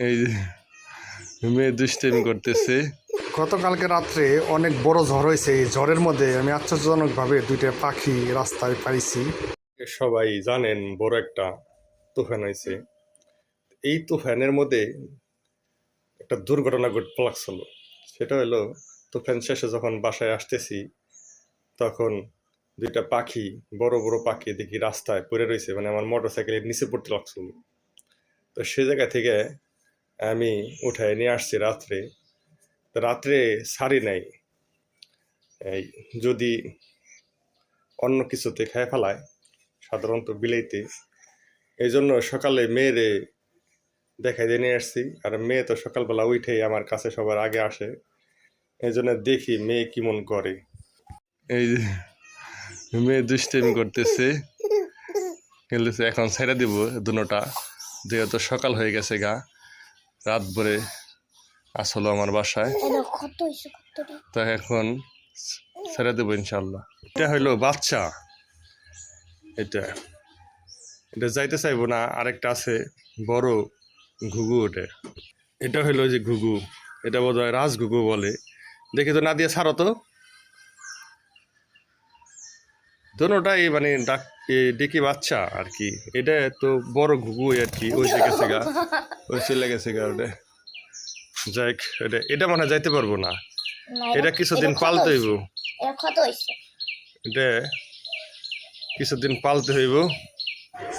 এই যে মেয়ে দুষ্টামি করতেছে। গতকালকে রাত্রে অনেক বড় ঝড় হয়েছে। এই ঝড়ের মধ্যে আমি আশ্চর্যজনকভাবে দুইটা পাখি রাস্তায় পাইছি। সবাই জানেন বড় একটা তুফান হয়েছে। এই তুফানের মধ্যে একটা দুর্ঘটনা ঘটতে লাগছিল। সেটা হলো তুফান শেষে যখন বাসায় আসতেছি তখন দুইটা পাখি, বড় বড় পাখি দেখি রাস্তায় পড়ে রয়েছে, মানে আমার মোটর সাইকেলের নিচে পড়তে লাগছিল। তো সে জায়গা থেকে আমি উঠায় নিয়ে আসছি রাত্রে। তো রাত্রে ছাড়ি নাই, এই যদি অন্য কিছুতে খেয়ে ফেলায়, সাধারণত বিলাইতে। এই জন্য সকালে মেয়েরে দেখাই দিয়ে নিয়ে আসছি। আর মেয়ে তো সকালবেলা উঠেই আমার কাছে সবার আগে আসে, এই জন্য দেখি মেয়ে কেমন করে। এই যে মেয়ে দুষ্টামি করতেছে, খেলতেছে। এখন ছেড়ে দিব দুটা, যেহেতু সকাল হয়ে গেছে গা, রাত ভরে আসলো আমার বাসায়। তো এখন ছেড়ে দেবো ইনশাল্লাহ। এটা হইলো বাচ্চা, এটা এটা যাইতে চাইবো না। আরেকটা আছে বড় ঘুঘু, এটা হইলো যে ঘুঘু, এটা বোধ হয় রাজঘুঘু বলে। দেখি তো না দিয়ে ছাড়ো তো, দোনোটাই মানে ডেকে বাচ্চা আর কি। এটা তো বড় ঘুঘু আর কি, ওই যে গেছে গা, ওই চলে গেছে গা ওটা। যাই, এটা মনে হয় যাইতে পারবো না, এটা কিছুদিন পালতে হইব, এটা কিছুদিন পালতে হইব।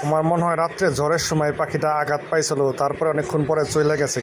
আমার মনে হয় রাত্রে ঝড়ের সময় পাখিটা আঘাত পাইছিল, তারপরে অনেকক্ষণ পরে চলে গেছে।